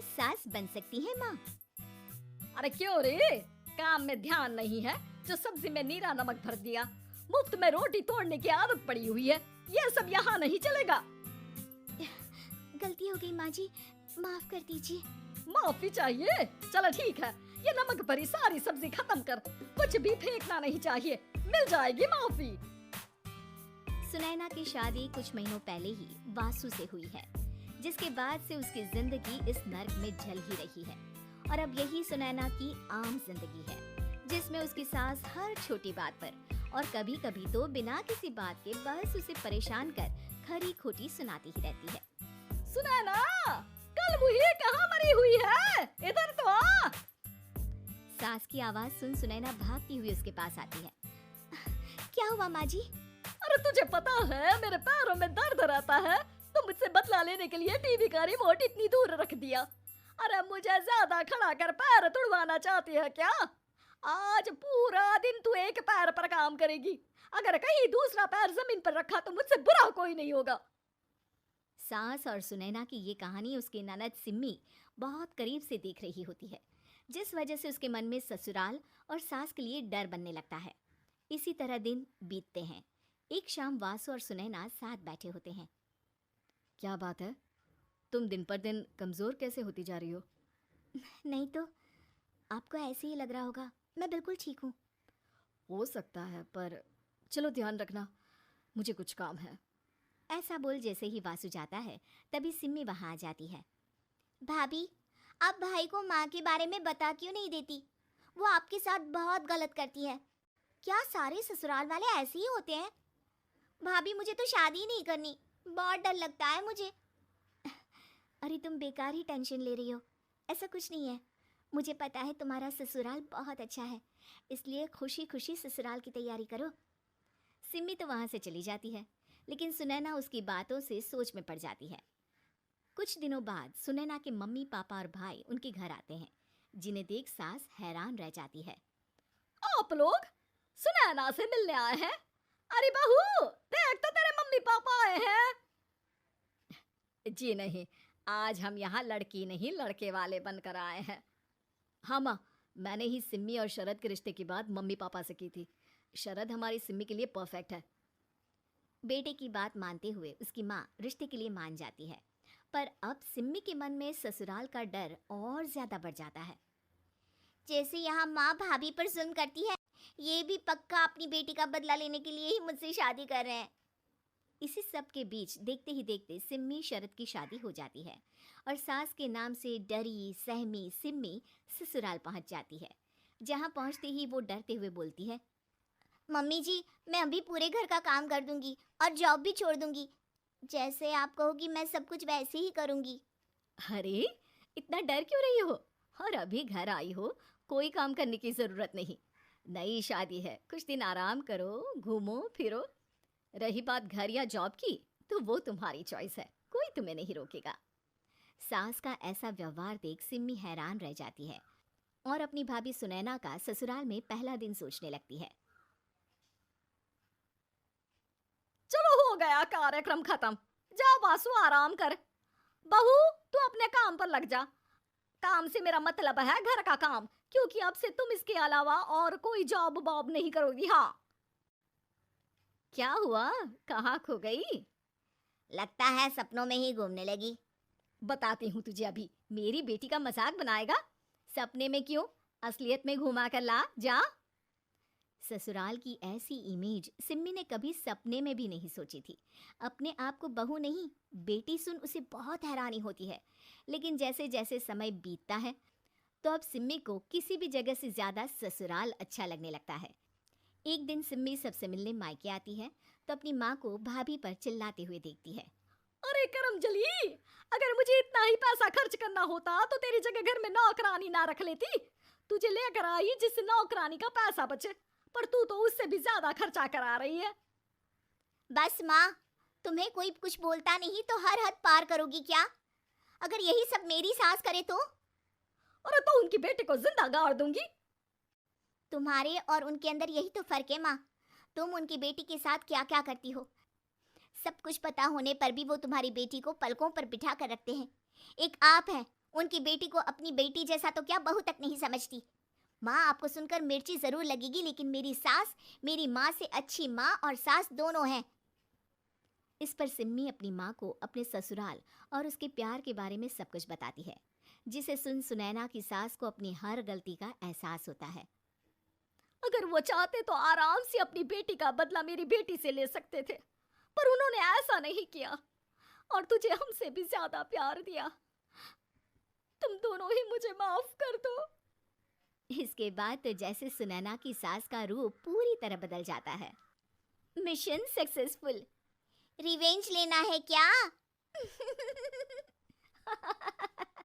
सास बन सकती है माँ। अरे क्यों रे, काम में ध्यान नहीं है जो सब्जी में नीरा नमक भर दिया। मुफ्त में रोटी तोड़ने की आदत पड़ी हुई है, ये सब यहाँ नहीं चलेगा। गलती हो गई माँ जी, माफ कर दीजिए। माफी चाहिए? चलो ठीक है, ये नमक भरी सारी सब्जी खत्म कर, कुछ भी फेंकना नहीं चाहिए, मिल जाएगी माफी। सुनैना की शादी कुछ महीनों पहले ही वासु से हुई है, जिसके बाद से उसकी जिंदगी इस नर्क में जल ही रही है। और अब यही सुनैना की आम जिंदगी है, जिसमें उसकी सास हर छोटी बात पर और कभी कभी तो बिना किसी बात के बस उसे परेशान कर खरी खोटी सुनाती ही रहती है। सुनैना, कल मुही कहाँ मरी हुई है, इधर तो आ। सास की आवाज सुन सुनैना भागती हुई उसके पास आती है। क्या हुआ माँ जी? अरे तुझे पता है मेरे पैरों में दर्द रहता है, तो मुझसे बदला लेने के लिए टीवी का रिमोट इतनी दूर रख दिया। अरे मुझे ज्यादा खड़ा कर पैर तुड़वाना चाहती है क्या? आज पूरा दिन तू एक पैर पर काम करेगी, अगर कहीं दूसरा पैर जमीन पर रखा तो मुझसे बुरा कोई नहीं होगा। सास और सुनैना की ये कहानी उसकी ननद सिम्मी बहुत करीब से देख रही होती है, जिस वजह से उसके मन में ससुराल और सास के लिए डर बनने लगता है। इसी तरह दिन बीतते हैं। एक शाम वासु और सुनैना साथ बैठे होते हैं। क्या बात है, तुम दिन पर दिन कमजोर कैसे होती जा रही हो? नहीं तो, आपको ऐसे ही लग रहा होगा, मैं बिल्कुल ठीक हूँ। हो सकता है, पर चलो ध्यान रखना, मुझे कुछ काम है। ऐसा बोल जैसे ही वासु जाता है, तभी सिम्मी वहां आ जाती है। भाभी, आप भाई को माँ के बारे में बता क्यों नहीं देती? वो आपके साथ बहुत गलत करती है। क्या सारे ससुराल वाले ऐसे ही होते हैं? भाभी, मुझे तो शादी नहीं करनी, बहुत डर लगता है मुझे। अरे तुम बेकार ही टेंशन ले रही हो, ऐसा कुछ नहीं है। मुझे पता है तुम्हारा ससुराल बहुत अच्छा है, इसलिए खुशी खुशी ससुराल की तैयारी करो। सिम्मी तो वहां से चली जाती है, लेकिन सुनैना उसकी बातों से सोच में पड़ जाती है। कुछ दिनों बाद सुनैना के मम्मी पापा और भाई उनके घर आते हैं, जिन्हें देख सास हैरान रह जाती है। आप लोग सुनैना से मिलने आए हैं? अरे बहू, देख तो तेरे मम्मी पापा आए हैं। जी नहीं, आज हम यहाँ लड़की नहीं लड़के वाले बनकर आए हैं। हाँ माँ, मैंने ही सिम्मी और शरद के रिश्ते की बात मम्मी पापा से की थी। शरद हमारी सिम्मी के लिए परफेक्ट है। बेटे की बात मानते हुए उसकी माँ रिश्ते के लिए मान जाती है, पर अब सिम्मी के मन में ससुराल का डर और ज्यादा बढ़ जाता है। जैसे यहाँ माँ भाभी पर जुल्म करती है, ये भी पक्का अपनी बेटी का बदला लेने के लिए ही मुझसे शादी कर रहे हैं। इसी सब के बीच देखते ही देखते सिम्मी शरद की शादी हो जाती है और सास के नाम से डरी सहमी सिम्मी ससुराल पहुंच जाती है। जहां पहुंचते ही वो डरते हुए बोलती है, मम्मी जी, मैं अभी पूरे घर का काम कर दूंगी और जॉब भी छोड़ दूंगी। जैसे आप कहोगी मैं सब कुछ वैसे ही करूंगी। अरे इतना डर क्यों रही हो? और अभी घर आई हो, कोई काम करने की जरूरत नहीं। नई शादी है, कुछ दिन आराम करो, घूमो फिरो। रही बात घर या जॉब की, तो वो तुम्हारी चॉइस है, कोई तुम्हें नहीं रोकेगा। सास का ऐसा व्यवहार देख सिम्मी हैरान रह जाती है और अपनी भाभी सुनैना का ससुराल में पहला दिन सोचने लगती है। चलो हो गया कार्यक्रम खत्म, जा वासु आराम कर। बहू, तू अपने काम पर लग जा। काम से मेरा मतलब है घर का काम, क्योंकि अब से तुम इसके अलावा और कोई जॉब बॉब नहीं करोगी। हाँ। क्या हुआ, कहाँ खो गई? लगता है सपनों में ही घूमने लगी। बताती हूँ तुझे अभी। मेरी बेटी का मजाक बनाएगा? सपने में क्यों, असलियत में घुमा कर ला, जा। ससुराल की ऐसी इमेज सिम्मी ने कभी सपने में भी नहीं सोची थी। अपने आप को बहू नहीं, बेटी सुन उसे बहुत हैरानी होती है। लेकिन जैसे जैसे समय बीतता है, तो अब सिम्मी को किसी भी जगह से ज्यादा ससुराल अच्छा लगने लगता है। एक दिन सिम्मी सबसे मिलने मायके आती है, तो अपनी माँ को भाभी पर चिल्लाते हुए देखती है। अरे करमजली, अगर मुझे इतना ही पैसा खर्च करना होता तो तेरी जगह घर में नौकरानी ना रख लेती। तुझे लेकर आई जिससे नौकरानी का पैसा बचे, पर तू तो उससे भी ज्यादा खर्चा करा रही है। बस माँ, तुम्हें कोई कुछ बोलता नहीं तो हर हद पार करोगी क्या? अगर यही सब मेरी सास करे तो? अरे तो उनकी बेटी को जिंदा गाड़ दूंगी। तुम्हारे और उनके अंदर यही तो फर्क है माँ। तुम उनकी बेटी के साथ क्या क्या करती हो, सब कुछ पता होने पर भी वो तुम्हारी बेटी को पलकों पर बिठा कर रखते हैं। एक आप हैं उनकी बेटी को अपनी बेटी जैसा तो क्या बहू तक नहीं समझती। माँ, आपको सुनकर मिर्ची जरूर लगेगी, लेकिन मेरी सास मेरी माँ से अच्छी माँ और सास दोनों हैं। इस पर सिम्मी अपनी माँ को अपने ससुराल और उसके प्यार के बारे में सब कुछ बताती है, जिसे सुन सुनैना की सास को अपनी हर गलती का एहसास होता है। अगर वो चाहते तो आराम से अपनी बेटी का बदला मेरी बेटी से ले सकते थे, पर उन्होंने ऐसा नहीं किया और तुझे हमसे भी ज्यादा प्यार दिया। तुम दोनों ही मुझे माफ कर दो। इसके बाद तो जैसे सुनैना की सास का रूप पूरी तरह बदल जाता है। Mission successful. रिवेंज लेना है क्या?